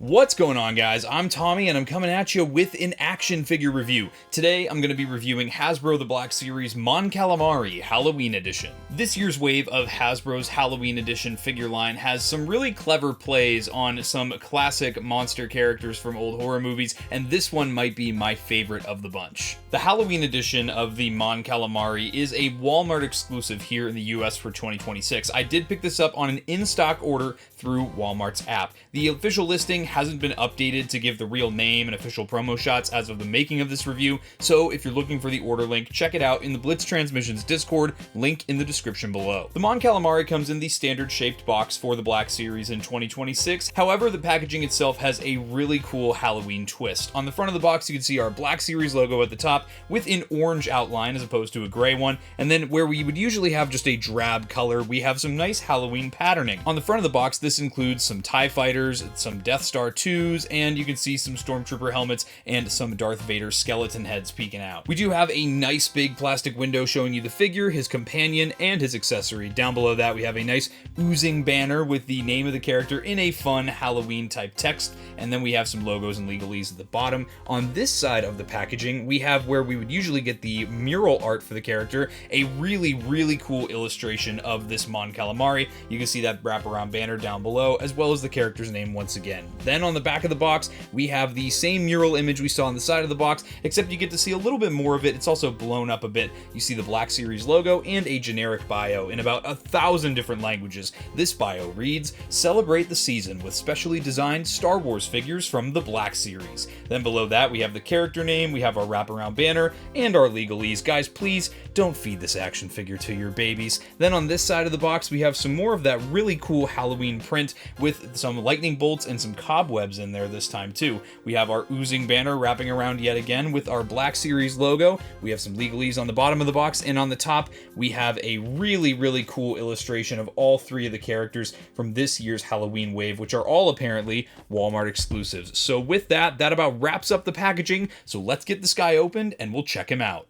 What's going on, guys? I'm Tommy and I'm coming at you with an action figure review. Today I'm going to be reviewing Hasbro The Black Series Mon Calamari Halloween Edition. This year's wave of Hasbro's Halloween Edition figure line has some really clever plays on some classic monster characters from old horror movies, and this one might be my favorite of the bunch. The Halloween edition of the Mon Calamari is a Walmart exclusive here in the US for 2026. I did pick this up on an in-stock order through Walmart's app. The official listing hasn't been updated to give the real name and official promo shots as of the making of this review, so if you're looking for the order link, check it out in the Blitz Transmissions Discord, link in the description below. The Mon Calamari comes in the standard shaped box for the Black Series in 2026. However, the packaging itself has a really cool Halloween twist. On the front of the box, you can see our Black Series logo at the top with an orange outline as opposed to a gray one, and then where we would usually have just a drab color, we have some nice Halloween patterning. On the front of the box, this includes some TIE Fighters, some Death Star 2s, and you can see some Stormtrooper helmets and some Darth Vader skeleton heads peeking out. We do have a nice big plastic window showing you the figure, his companion, and his accessory. Down below that, we have a nice oozing banner with the name of the character in a fun Halloween type text, and then we have some logos and legalese at the bottom. On this side of the packaging, we have where we would usually get the mural art for the character, a really cool illustration of this Mon Calamari. You can see that wraparound banner down below, as well as the character's name once again. Then on the back of the box, we have the same mural image we saw on the side of the box, except you get to see a little bit more of it. It's also blown up a bit. You see the Black Series logo and a generic bio in about 1,000 different languages. This bio reads, "Celebrate the season with specially designed Star Wars figures from the Black Series." Then below that, we have the character name, we have our wraparound banner, and our legalese. Guys, please don't feed this action figure to your babies. Then on this side of the box, we have some more of that really cool Halloween print with some lightning bolts and some cobwebs in there this time too. We have our oozing banner wrapping around yet again with our Black Series logo. We have some legalese on the bottom of the box, and on the top we have a really cool illustration of all three of the characters from this year's Halloween wave, which are all apparently Walmart exclusives. So with that, that about wraps up the packaging, so let's get this guy opened and we'll check him out.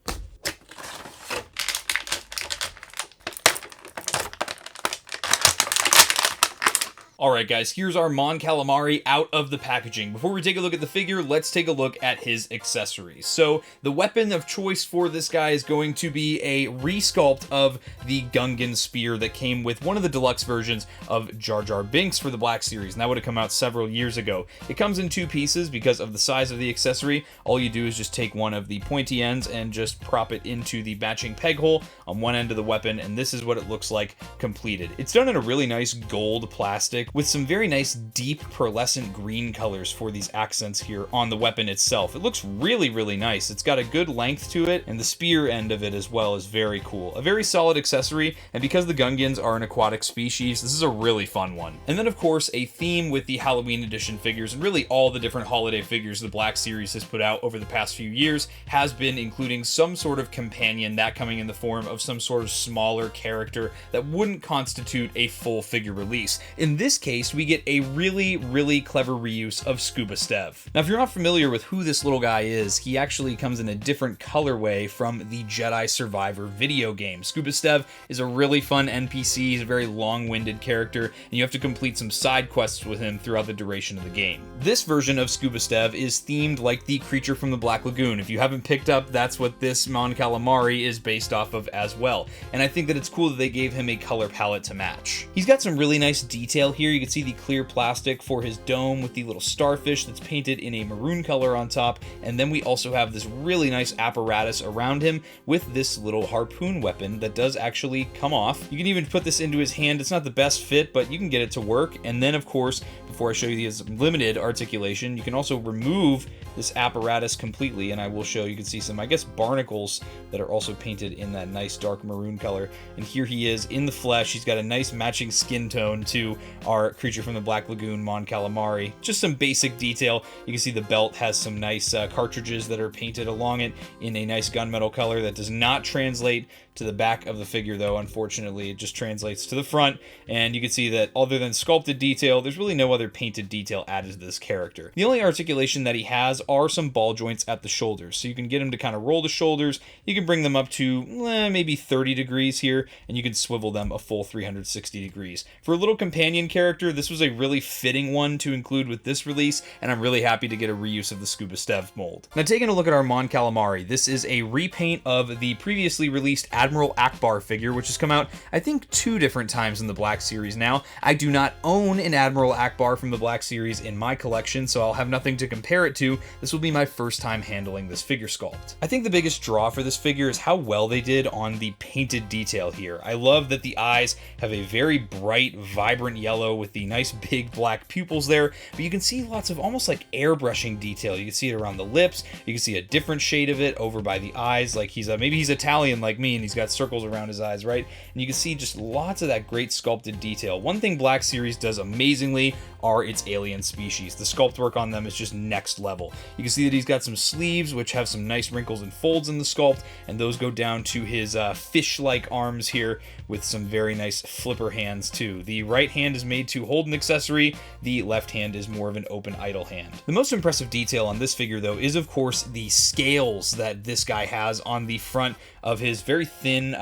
Alright guys, here's our Mon Calamari out of the packaging. Before we take a look at the figure, let's take a look at his accessories. So the weapon of choice for this guy is going to be a resculpt of the Gungan spear that came with one of the deluxe versions of Jar Jar Binks for the Black Series, and that would have come out several years ago. It comes in two pieces because of the size of the accessory. All you do is just take one of the pointy ends and just prop it into the matching peg hole on one end of the weapon, and this is what it looks like completed. It's done in a really nice gold plastic with some very nice deep pearlescent green colors for these accents here on the weapon itself. It looks really nice. It's got a good length to it, and the spear end of it as well is very cool. A very solid accessory, and because the Gungans are an aquatic species, this is a really fun one. And then of course a theme with the Halloween edition figures, and really all the different holiday figures the Black Series has put out over the past few years, has been including some sort of companion, that coming in the form of some sort of smaller character that wouldn't constitute a full figure release. In this case, we get a really clever reuse of Scuba Stev. Now, if you're not familiar with who this little guy is, he actually comes in a different colorway from the Jedi Survivor video game. Scuba Stev is a really fun NPC, he's a very long-winded character, and you have to complete some side quests with him throughout the duration of the game. This version of Scuba Stev is themed like the creature from the Black Lagoon. If you haven't picked up, that's what this Mon Calamari is based off of as well, and I think that it's cool that they gave him a color palette to match. He's got some really nice detail here. You can see the clear plastic for his dome with the little starfish that's painted in a maroon color on top, and then we also have this really nice apparatus around him with this little harpoon weapon that does actually come off. You can even put this into his hand. It's not the best fit, but you can get it to work. And then of course, before I show you his limited articulation, you can also remove this apparatus completely, and I will show you can see some, I guess, barnacles that are also painted in that nice dark maroon color. And here he is in the flesh. He's got a nice matching skin tone to our our creature from the Black Lagoon, Mon Calamari. Just some basic detail. You can see the belt has some nice cartridges that are painted along it in a nice gunmetal color that does not translate to the back of the figure, though. Unfortunately, it just translates to the front, and you can see that other than sculpted detail, there's really no other painted detail added to this character. The only articulation that he has are some ball joints at the shoulders, so you can get him to kind of roll the shoulders. You can bring them up to maybe 30 degrees here, and you can swivel them a full 360 degrees. For a little companion character, this was a really fitting one to include with this release, and I'm really happy to get a reuse of the Scuba Stev mold. Now, taking a look at our Mon Calamari, this is a repaint of the previously released Admiral Akbar figure, which has come out, I think, 2 different times in the Black Series now. I do not own an Admiral Akbar from the Black Series in my collection, so I'll have nothing to compare it to. This will be my first time handling this figure sculpt. I think the biggest draw for this figure is how well they did on the painted detail here. I love that the eyes have a very bright, vibrant yellow with the nice big black pupils there, but you can see lots of almost like airbrushing detail. You can see it around the lips. You can see a different shade of it over by the eyes, like maybe he's Italian like me, and he's got circles around his eyes, right? And you can see just lots of that great sculpted detail. One thing Black Series does amazingly are its alien species. The sculpt work on them is just next level. You can see that he's got some sleeves which have some nice wrinkles and folds in the sculpt, and those go down to his fish-like arms here with some very nice flipper hands too. The right hand is made to hold an accessory, the left hand is more of an open idle hand. The most impressive detail on this figure, though, is of course the scales that this guy has on the front of his very thin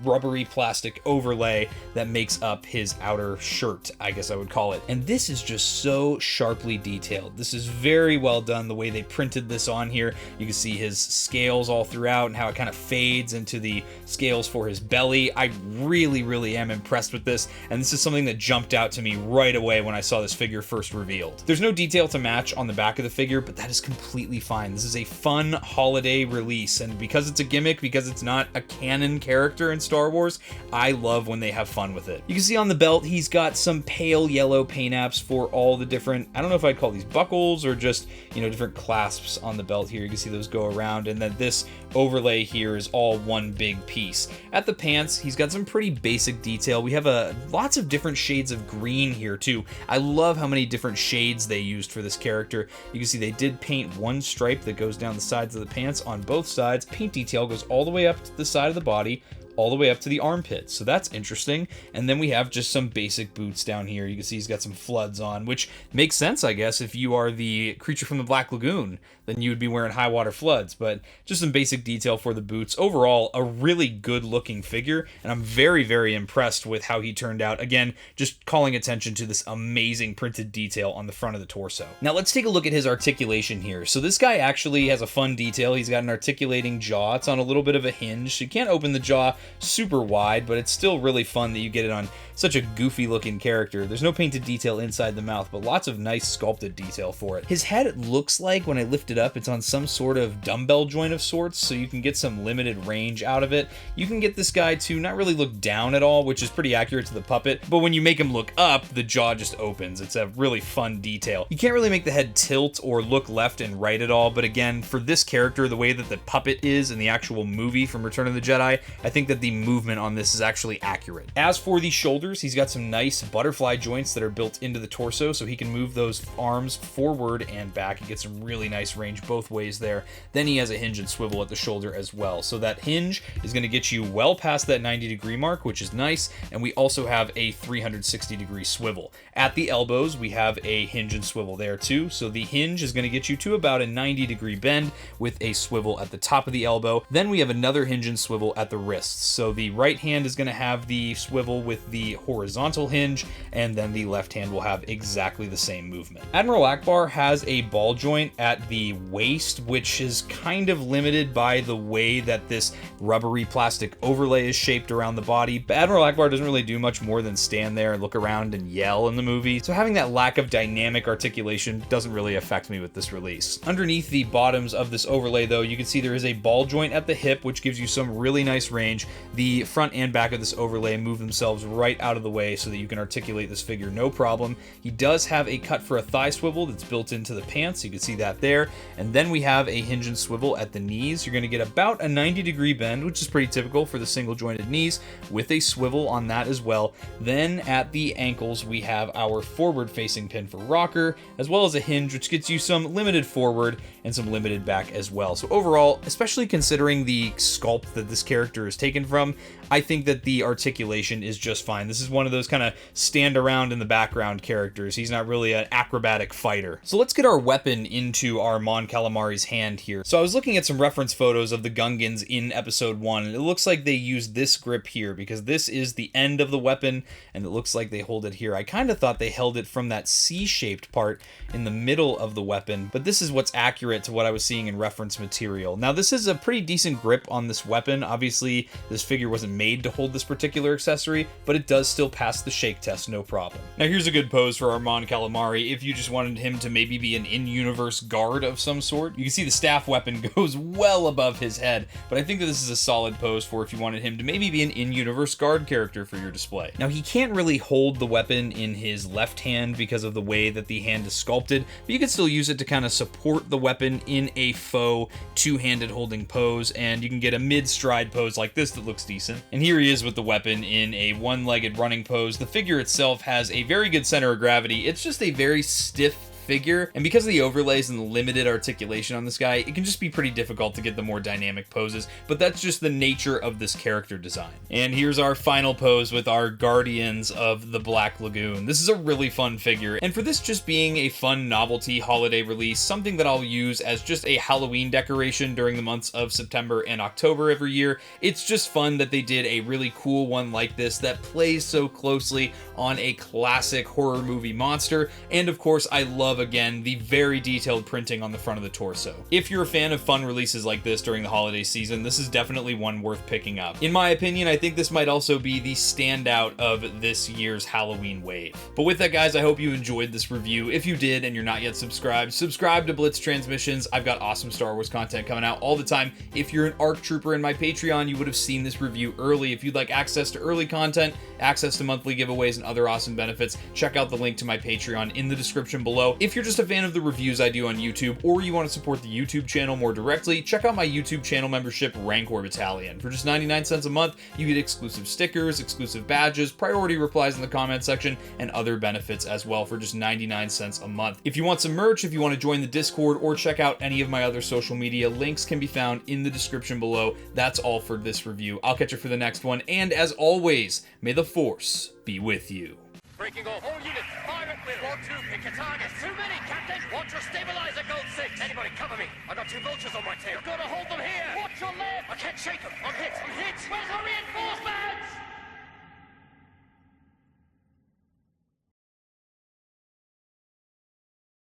rubbery plastic overlay that makes up his outer shirt, I guess I would call it. And this is just so sharply detailed. This is very well done, the way they printed this on here. You can see his scales all throughout and how it kind of fades into the scales for his belly. I really am impressed with this, and this is something that jumped out to me right away when I saw this figure first revealed. There's no detail to match on the back of the figure, but that is completely fine. This is a fun holiday release, and because it's a gimmick, because it's not a canon character in Star Wars, I love when they have fun with it. You can see on the belt, he's got some pale yellow paint apps for all the different, I don't know if I'd call these buckles or just, different clasps on the belt here. You can see those go around, and then this overlay here is all one big piece. At the pants, he's got some pretty basic detail. We have lots of different shades of green here too. I love how many different shades they used for this character. You can see they did paint one stripe that goes down the sides of the pants on both sides. Paint detail goes all the way up to the side of the body, all the way up to the armpits, so that's interesting. And then we have just some basic boots down here. You can see he's got some floods on, which makes sense, I guess. If you are the creature from the Black Lagoon, then you would be wearing high water floods, but just some basic detail for the boots. Overall, a really good looking figure, and I'm very impressed with how he turned out. Again, just calling attention to this amazing printed detail on the front of the torso. Now let's take a look at his articulation here. So this guy actually has a fun detail. He's got an articulating jaw. It's on a little bit of a hinge, so you can't open the jaw super wide, but it's still really fun that you get it on such a goofy looking character. There's no painted detail inside the mouth, but lots of nice sculpted detail for it. His head looks like, when I lift it up, it's on some sort of dumbbell joint of sorts, so you can get some limited range out of it. You can get this guy to not really look down at all, which is pretty accurate to the puppet, but when you make him look up, the jaw just opens. It's a really fun detail. You can't really make the head tilt or look left and right at all, but again, for this character, the way that the puppet is in the actual movie from Return of the Jedi, I think that the movement on this is actually accurate. As for the shoulders, he's got some nice butterfly joints that are built into the torso, so he can move those arms forward and back and get some really nice range both ways there. Then he has a hinge and swivel at the shoulder as well, so that hinge is going to get you well past that 90-degree mark, which is nice, and we also have a 360-degree swivel. At the elbows, we have a hinge and swivel there too, so the hinge is going to get you to about a 90-degree bend with a swivel at the top of the elbow. Then we have another hinge and swivel at the wrists, so the right hand is going to have the swivel with the horizontal hinge, and then the left hand will have exactly the same movement. Admiral Akbar has a ball joint at the waist, which is kind of limited by the way that this rubbery plastic overlay is shaped around the body. But Admiral Akbar doesn't really do much more than stand there and look around and yell in the movie, so having that lack of dynamic articulation doesn't really affect me with this release. Underneath the bottoms of this overlay, though, you can see there is a ball joint at the hip, which gives you some really nice range the front and back of this overlay move themselves right out of the way so that you can articulate this figure no problem. He does have a cut for a thigh swivel that's built into the pants. You can see that there. And then we have a hinge and swivel at the knees. You're going to get about a 90-degree bend, which is pretty typical for the single jointed knees, with a swivel on that as well. Then at the ankles, we have our forward facing pin for rocker, as well as a hinge, which gets you some limited forward and some limited back as well. So overall, especially considering the sculpt that this character is taken from, I think that the articulation is just fine. This is one of those kind of stand around in the background characters. He's not really an acrobatic fighter. So let's get our weapon into our Mon Calamari's hand here. So I was looking at some reference photos of the Gungans in episode 1, and it looks like they used this grip here because this is the end of the weapon, and it looks like they hold it here. I kind of thought they held it from that C-shaped part in the middle of the weapon, but this is what's accurate to what I was seeing in reference material. Now, this is a pretty decent grip on this weapon. Obviously, this figure wasn't made to hold this particular accessory, but it does still pass the shake test, no problem. Now, here's a good pose for our Mon Calamari if you just wanted him to maybe be an in-universe guard of some sort. You can see the staff weapon goes well above his head, but I think that this is a solid pose for if you wanted him to maybe be an in-universe guard character for your display. Now, he can't really hold the weapon in his left hand because of the way that the hand is sculpted, but you can still use it to kind of support the weapon in a faux two-handed holding pose, and you can get a mid-stride pose like this that looks decent. And here he is with the weapon in a one-legged running pose. The figure itself has a very good center of gravity. It's just a very stiff figure, and because of the overlays and the limited articulation on this guy, it can just be pretty difficult to get the more dynamic poses, but that's just the nature of this character design. And here's our final pose with our Guardians of the Black Lagoon. This is a really fun figure, and for this just being a fun novelty holiday release, something that I'll use as just a Halloween decoration during the months of September and October every year, it's just fun that they did a really cool one like this that plays so closely on a classic horror movie monster, and of course I love again the very detailed printing on the front of the torso. If you're a fan of fun releases like this during the holiday season, this is definitely one worth picking up. In my opinion, I think this might also be the standout of this year's Halloween wave. But with that, guys, I hope you enjoyed this review. If you did and you're not yet subscribed, subscribe to Blitz Transmissions. I've got awesome Star Wars content coming out all the time. If you're an ARC Trooper in my Patreon, you would have seen this review early. If you'd like access to early content, access to monthly giveaways, and other awesome benefits, check out the link to my Patreon in the description below. If you're just a fan of the reviews I do on YouTube, or you want to support the YouTube channel more directly, check out my YouTube channel membership, Rancor Battalion. For just 99 cents a month, you get exclusive stickers, exclusive badges, priority replies in the comment section, and other benefits as well for just 99 cents a month. If you want some merch, if you want to join the Discord, or check out any of my other social media, links can be found in the description below. That's all for this review. I'll catch you for the next one, and as always, may the Force be with you. Breaking off all units, fire at will. 1-2, pick your targets. Too many, Captain. Watch your stabilizer, Gold 6. Anybody cover me. I got 2 vultures on my tail. You've got to hold them here. Watch your left. I can't shake them. I'm hit. I'm hit. Where's our